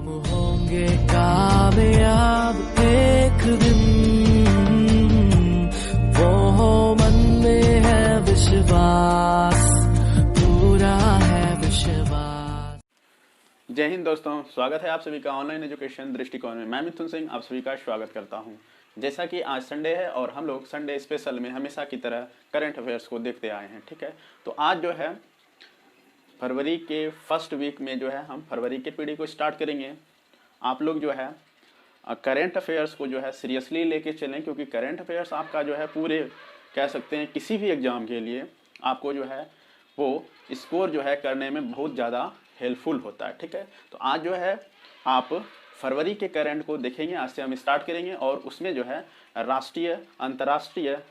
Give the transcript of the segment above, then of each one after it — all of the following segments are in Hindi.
हम होंगे कामयाब एक दिन, वो मन में है विश्वास, पूरा है विश्वास। जय हिंद दोस्तों, स्वागत है आप सभी का ऑनलाइन एजुकेशन दृष्टिकोण में। मैं मिथुन सिंह आप सभी का स्वागत करता हूं। जैसा कि आज संडे है और हम लोग संडे स्पेशल में हमेशा की तरह करंट अफेयर्स को देखते आए हैं, ठीक है। तो आज जो है फरवरी के फर्स्ट वीक में जो है हम फरवरी के पीढ़ी को स्टार्ट करेंगे। आप लोग जो है करंट अफेयर्स को जो है सीरियसली लेके चलें, क्योंकि करंट अफेयर्स आपका जो है पूरे कह सकते हैं किसी भी एग्ज़ाम के लिए आपको जो है वो स्कोर जो है करने में बहुत ज़्यादा हेल्पफुल होता है, ठीक है। तो आज जो है आप फरवरी के करंट को देखेंगे, आज से हम स्टार्ट करेंगे और उसमें जो है राष्ट्रीय, अंतर्राष्ट्रीय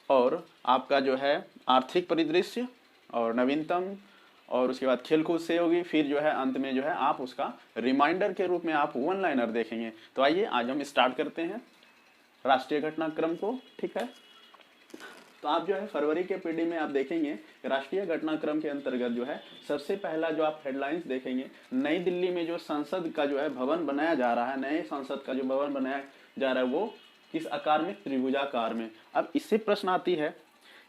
और आपका जो है आर्थिक परिदृश्य और नवीनतम और उसके बाद खेलकूद से होगी, फिर जो है अंत में जो है आप उसका रिमाइंडर के रूप में आप वन लाइनर देखेंगे। तो आइए आज हम स्टार्ट करते हैं राष्ट्रीय घटनाक्रम को, ठीक है। तो आप जो है फरवरी के पीडी में आप देखेंगे राष्ट्रीय घटनाक्रम के अंतर्गत जो है सबसे पहला जो आप हेडलाइंस देखेंगे, नई दिल्ली में जो संसद का जो है भवन बनाया जा रहा है, नए संसद का जो भवन बनाया जा रहा है वो किस आकार में? त्रिभुजाकार में। अब इससे प्रश्न आती है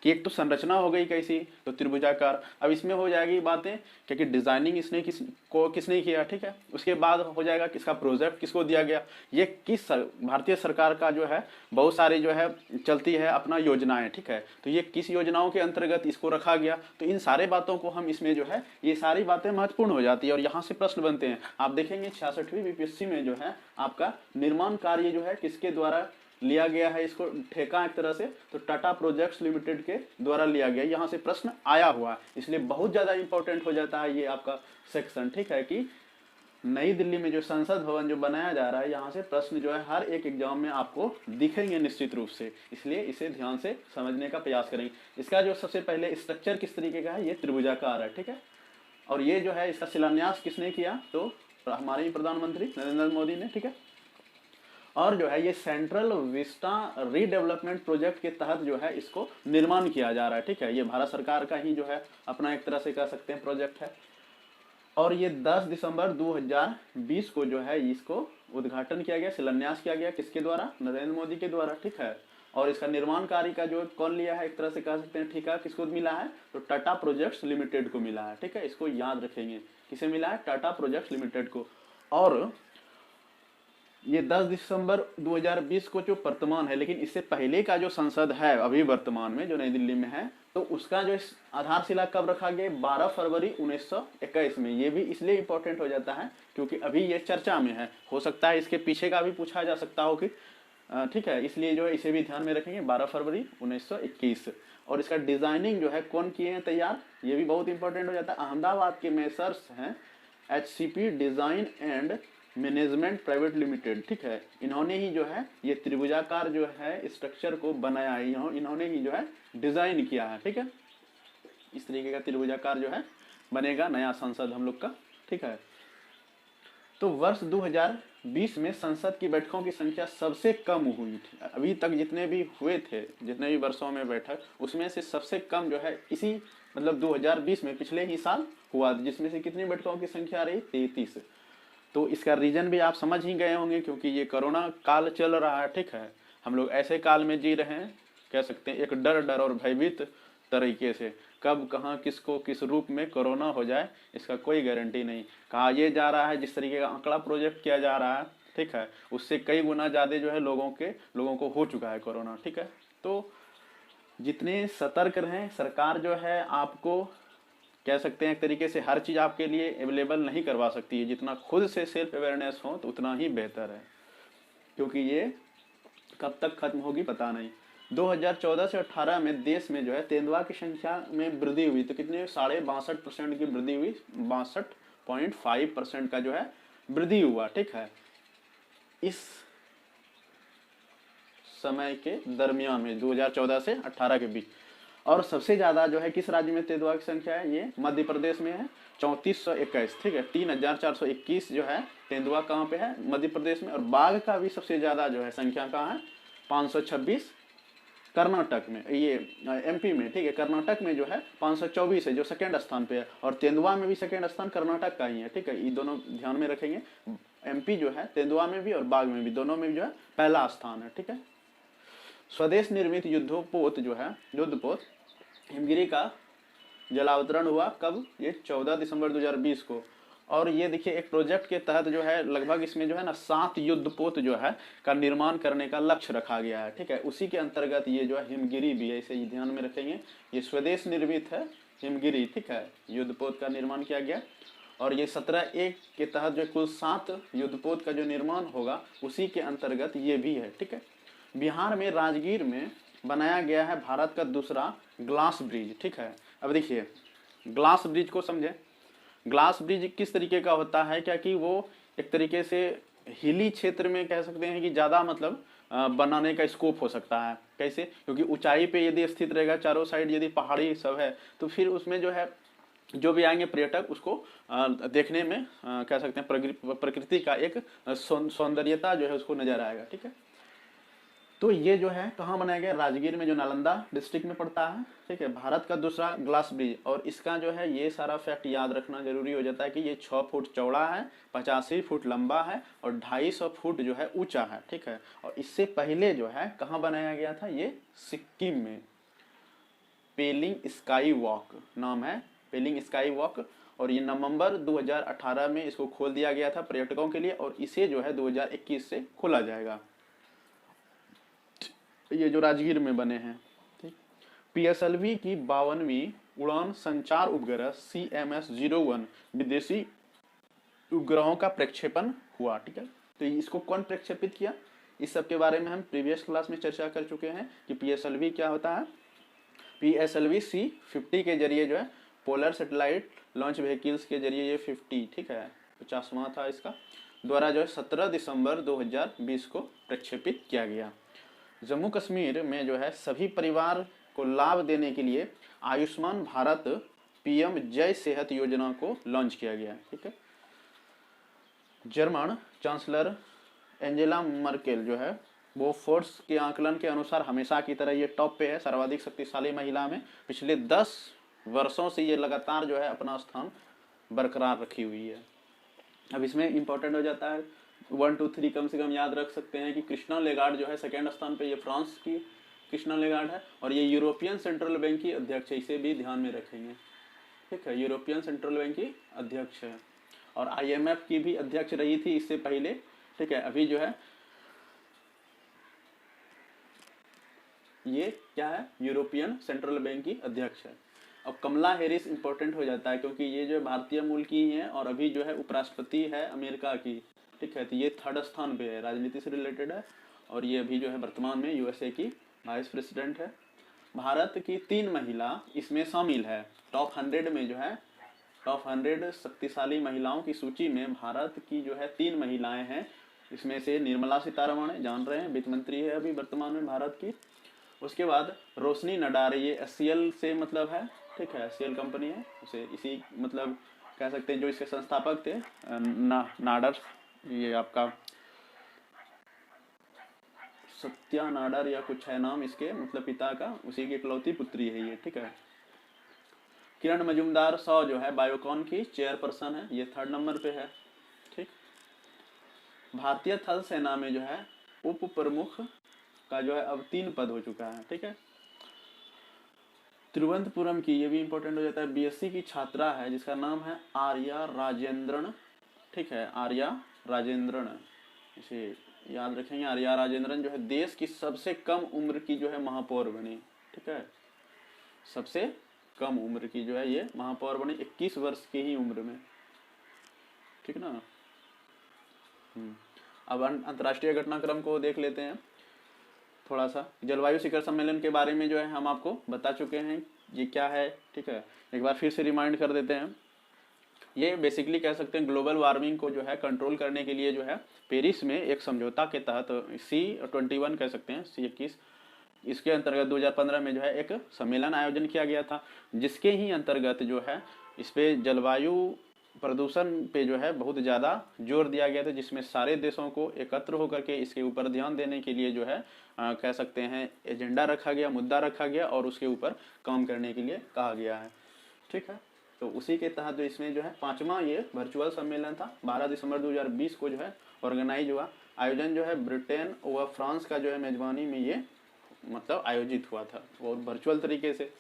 कि एक तो संरचना हो गई कैसी, तो त्रिभुजाकार। अब इसमें हो जाएगी बातें क्योंकि डिजाइनिंग किसने किया, ठीक है। उसके बाद हो जाएगा किसका प्रोजेक्ट किसको दिया गया, ये किस भारतीय सरकार का जो है बहुत सारी जो है चलती है अपना योजनाएं, ठीक है। तो ये किस योजनाओं के अंतर्गत इसको रखा गया, तो इन सारे बातों को हम इसमें जो है ये सारी बातें महत्वपूर्ण हो जाती है और यहाँ से प्रश्न बनते हैं। आप देखेंगे 66वीं बीपीएससी में जो है आपका निर्माण कार्य जो है किसके द्वारा लिया गया है, इसको ठेका एक तरह से, तो टाटा प्रोजेक्ट्स लिमिटेड के द्वारा लिया गया। यहाँ से प्रश्न आया हुआ है, इसलिए बहुत ज्यादा इंपॉर्टेंट हो जाता है ये आपका सेक्शन, ठीक है। कि नई दिल्ली में जो संसद भवन जो बनाया जा रहा है, यहाँ से प्रश्न जो है हर एक एग्जाम में आपको दिखेंगे निश्चित रूप से, इसलिए इसे ध्यान से समझने का प्रयास करेंगे। इसका जो सबसे पहले स्ट्रक्चर किस तरीके का है, ये त्रिभुजाकार है, ठीक है। और ये जो है इसका शिलान्यास किसने किया, तो हमारे प्रधानमंत्री नरेंद्र मोदी ने, ठीक है। और जो है ये सेंट्रल विस्टा रीडेवलपमेंट प्रोजेक्ट के तहत जो है इसको निर्माण किया जा रहा है, ठीक है। ये भारत सरकार का ही जो है अपना एक तरह से कह सकते हैं प्रोजेक्ट है। और ये 10 दिसंबर 2020 को जो है इसको उद्घाटन किया गया, शिलान्यास किया गया, किसके द्वारा? नरेंद्र मोदी के द्वारा, ठीक है। और इसका निर्माण कार्य का जो कौन लिया है, एक तरह से कह सकते हैं ठेका किसको मिला है, तो टाटा प्रोजेक्ट्स लिमिटेड को मिला है, ठीक है। इसको याद रखेंगे, किसे मिला है? टाटा प्रोजेक्ट्स लिमिटेड को। और ये 10 दिसंबर 2020 को जो वर्तमान है, लेकिन इससे पहले का जो संसद है अभी वर्तमान में जो नई दिल्ली में है, तो उसका जो आधारशिला कब रखा गया? 12 फरवरी 1921 में। ये भी इसलिए इंपॉर्टेंट हो जाता है क्योंकि अभी ये चर्चा में है, हो सकता है इसके पीछे का भी पूछा जा सकता हो कि, ठीक है, इसलिए जो है इसे भी ध्यान में रखेंगे 12 फरवरी 1921। और इसका डिजाइनिंग जो है कौन किए हैं तैयार, ये भी बहुत इंपॉर्टेंट हो जाता है। अहमदाबाद के मेसर्स हैं HCP design and management private limited, ठीक है। इन्होंने ही जो है ये त्रिभुजाकार जो है स्ट्रक्चर को बनाया है, इन्होंने ही जो है डिजाइन किया है, ठीक है। इस तरीके का त्रिभुजाकार जो है बनेगा नया संसद हम लोग का, ठीक है। तो वर्ष 2020 में संसद की बैठकों की संख्या सबसे कम हुई थी। अभी तक जितने भी हुए थे, जितने भी वर्षों में बैठक, उसमें से सबसे कम जो है इसी मतलब 2020 में पिछले ही साल हुआ, जिसमें से कितनी बैठकों की संख्या रही? 33। तो इसका रीजन भी आप समझ ही गए होंगे, क्योंकि ये कोरोना काल चल रहा है, ठीक है। हम लोग ऐसे काल में जी रहे हैं, कह सकते हैं एक डर और भयभीत तरीके से, कब कहाँ किसको किस रूप में कोरोना हो जाए इसका कोई गारंटी नहीं। कहा ये जा रहा है जिस तरीके का आंकड़ा प्रोजेक्ट किया जा रहा है, ठीक है, उससे कई गुना ज़्यादा जो है लोगों को हो चुका है कोरोना, ठीक है। तो जितने सतर्क रहें, सरकार जो है आपको कह सकते हैं एक तरीके से हर चीज़ आपके लिए अवेलेबल नहीं करवा सकती है, जितना खुद से सेल्फ अवेयरनेस हो तो उतना ही बेहतर है, क्योंकि ये कब तक खत्म होगी पता नहीं। 2014 से 18 में देश में जो है तेंदुआ की संख्या में वृद्धि हुई, तो कितने? 62.5% की वृद्धि हुई, 62.5% का जो है वृद्धि हुआ, ठीक है, इस समय के दरमियान में 2014 से 18 के बीच। और सबसे ज्यादा जो है किस राज्य में तेंदुआ की संख्या है? ये मध्य प्रदेश में है, 3421, ठीक है। 3421 जो है तेंदुआ कहाँ पे है? मध्य प्रदेश में। और बाघ का भी सबसे ज्यादा जो है संख्या कहाँ है? 526 कर्नाटक में, ये एमपी में, ठीक है। कर्नाटक में जो है 524 है, जो सेकेंड स्थान पे है। और तेंदुआ में भी सेकेंड स्थान कर्नाटक का ही है, ठीक है। ये दोनों ध्यान में रखेंगे। एमपी जो है तेंदुआ में भी और बाघ में भी, दोनों में भी जो है पहला स्थान है। ठीक है। स्वदेश निर्मित युद्धपोत जो है, युद्धपोत हिमगिरी का जलावतरण हुआ कब? ये 14 दिसंबर 2020 को। और ये देखिए एक प्रोजेक्ट के तहत जो है लगभग इसमें जो है ना 7 युद्धपोत जो है का निर्माण करने का लक्ष्य रखा गया है। ठीक है। उसी के अंतर्गत ये जो है हिमगिरी भी है, इसे ध्यान में रखेंगे। ये स्वदेश निर्मित है हिमगिरी। ठीक है। युद्धपोत का निर्माण किया गया और ये 17A के तहत जो कुल 7 युद्धपोत का जो निर्माण होगा उसी के अंतर्गत ये भी है। ठीक है। बिहार में राजगीर में बनाया गया है भारत का दूसरा ग्लास ब्रिज। ठीक है। अब देखिए ग्लास ब्रिज को समझे। ग्लास ब्रिज किस तरीके का होता है? क्या कि वो एक तरीके से हिली क्षेत्र में कह सकते हैं कि ज़्यादा मतलब बनाने का स्कोप हो सकता है। कैसे? क्योंकि ऊंचाई पे यदि स्थित रहेगा, चारों साइड यदि पहाड़ी सब है, तो फिर उसमें जो है जो भी आएंगे पर्यटक उसको देखने में कह सकते हैं प्रकृति का एक सौंदर्यता जो है उसको नजर आएगा। ठीक है। तो ये जो है कहाँ बनाया गया? राजगीर में, जो नालंदा डिस्ट्रिक्ट में पड़ता है। ठीक है। भारत का दूसरा ग्लास ब्रिज, और इसका जो है ये सारा फैक्ट याद रखना जरूरी हो जाता है कि ये 6 फुट चौड़ा है, 85 फुट लंबा है और 250 फुट जो है ऊंचा है। ठीक है। और इससे पहले जो है कहाँ बनाया गया था? ये सिक्किम में पेलिंग स्काई वॉक नाम है, पेलिंग स्काई वॉक। और ये नवंबर 2018 में इसको खोल दिया गया था पर्यटकों के लिए और इसे जो है 2021 से खोला जाएगा। ये जो राजगीर में बने हैं। ठीक। PSLV की 52वीं उड़ान संचार उपग्रह CMS-01 विदेशी उपग्रहों का प्रक्षेपण हुआ। ठीक है। तो इसको कौन प्रक्षेपित किया? इस सब के बारे में हम प्रीवियस क्लास में चर्चा कर चुके हैं कि PSLV क्या होता है। PSLV C-50 के जरिए जो है पोलर सैटेलाइट लॉन्च व्हीकल्स के जरिए ये 50, ठीक है, 50वां था इसका, द्वारा जो है 17 दिसंबर 2020 को प्रक्षेपित किया गया। जम्मू कश्मीर में जो है सभी परिवार को लाभ देने के लिए आयुष्मान भारत PM जय सेहत योजना को लॉन्च किया गया। ठीक है। जर्मन चांसलर एंजेला मर्केल जो है वो फोर्ब्स के आंकलन के अनुसार हमेशा की तरह ये टॉप पे है, सर्वाधिक शक्तिशाली महिला में। पिछले 10 वर्षों से ये लगातार जो है अपना स्थान बरकरार रखी हुई है। अब इसमें इंपॉर्टेंट हो जाता है 1 2 3 कम से कम याद रख सकते हैं कि क्रिस्टिना लेगार्ड जो है सेकेंड स्थान पे, ये फ्रांस की क्रिस्टिना लेगार्ड है और ये यूरोपियन सेंट्रल बैंक की अध्यक्ष है, इसे भी ध्यान में रखेंगे। ठीक है। यूरोपियन सेंट्रल बैंक की अध्यक्ष है और IMF की भी अध्यक्ष रही थी इससे पहले। ठीक है। अभी जो है ये क्या है? यूरोपियन सेंट्रल बैंक की अध्यक्ष है। अब कमला हैरिस इंपॉर्टेंट हो जाता है क्योंकि ये जो भारतीय मूल की हैं और अभी जो है उपराष्ट्रपति है अमेरिका की। ठीक है। तो ये 3rd स्थान पे है, राजनीति से रिलेटेड है और ये अभी जो है वर्तमान में USA की वाइस प्रेसिडेंट है। भारत की 3 महिला इसमें शामिल है। टॉप 100 में जो है, टॉप 100 शक्तिशाली महिलाओं की सूची में भारत की जो है 3 महिलाएं हैं। इसमें से निर्मला सीतारमण है, जान रहे हैं, वित्त मंत्री है अभी वर्तमान में भारत की। उसके बाद रोशनी नडार, ये SCL से मतलब है। ठीक है। SCL कंपनी है, उसे इसी मतलब कह सकते हैं जो इसके संस्थापक थे नाडर, ये आपका सत्या नाडर या कुछ है नाम इसके, मतलब पिता का, उसी की इकलौती पुत्री है ये। ठीक है। किरण मजूमदार सौ जो है बायोकॉन की चेयरपर्सन है, ये 3rd नंबर पे है। ठीक। भारतीय थल सेना में जो है उप प्रमुख का जो है अब 3 पद हो चुका है। ठीक है। तिरुवनंतपुरम की, ये भी इंपॉर्टेंट हो जाता है, BSc की छात्रा है जिसका नाम है आर्या राजेंद्रन। ठीक है। आर्या राजेंद्रन, इसे याद रखेंगे। आर्या राजेंद्रन जो है देश की सबसे कम उम्र की जो है महापौर बनी। ठीक है। सबसे कम उम्र की जो है ये महापौर बनी, 21 वर्ष की ही उम्र में। ठीक ना। अब अंतर्राष्ट्रीय घटनाक्रम को देख लेते हैं थोड़ा सा। जलवायु शिखर सम्मेलन के बारे में जो है हम आपको बता चुके हैं ये क्या है। ठीक है। एक बार फिर से रिमाइंड कर देते हैं। ये बेसिकली कह सकते हैं ग्लोबल वार्मिंग को जो है कंट्रोल करने के लिए जो है पेरिस में एक समझौता के तहत C21 कह सकते हैं, C21, इसके अंतर्गत 2015 में जो है एक सम्मेलन आयोजन किया गया था, जिसके ही अंतर्गत जो है इस पे जलवायु प्रदूषण पे जो है बहुत ज़्यादा जोर दिया गया था, जिसमें सारे देशों को एकत्र होकर के इसके ऊपर ध्यान देने के लिए जो है कह सकते हैं एजेंडा रखा गया, मुद्दा रखा गया और उसके ऊपर काम करने के लिए कहा गया है। ठीक है। तो उसी के तहत जो इसमें जो है 5वां ये वर्चुअल सम्मेलन था, 12 दिसंबर 2020 को जो है ऑर्गेनाइज हुआ। आयोजन जो है ब्रिटेन व फ्रांस का जो है मेजबानी में ये मतलब आयोजित हुआ था और वर्चुअल तरीके से।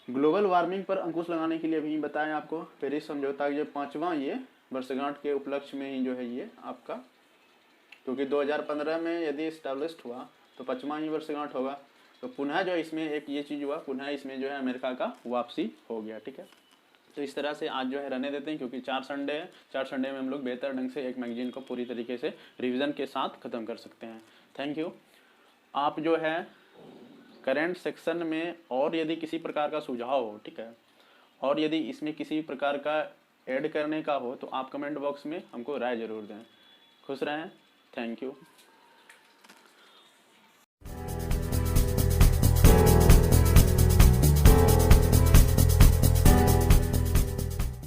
ग्लोबल वार्मिंग पर अंकुश लगाने के लिए भी बताया आपको, पेरिस समझौता के जो 5वां ये वर्षगांठ के उपलक्ष्य में ही जो है ये आपका, क्योंकि 2015 में यदि इस्टेब्लिश्ड हुआ तो 5वां ही वर्षगांठ होगा। तो पुनः जो इसमें एक ये चीज़ हुआ, पुनः इसमें जो है अमेरिका का वापसी हो गया। ठीक है, तो इस तरह से आज जो है रहने देते हैं, क्योंकि 4 संडे है, 4 संडे में हम लोग बेहतर ढंग से एक मैगजीन को पूरी तरीके से रिवीजन के साथ ख़त्म कर सकते हैं। Thank you. आप जो है करेंट सेक्शन में और यदि किसी प्रकार का सुझाव हो, ठीक है, और यदि इसमें किसी प्रकार का ऐड करने का हो तो आप कमेंट बॉक्स में हमको राय ज़रूर दें। खुश रहें। Thank you.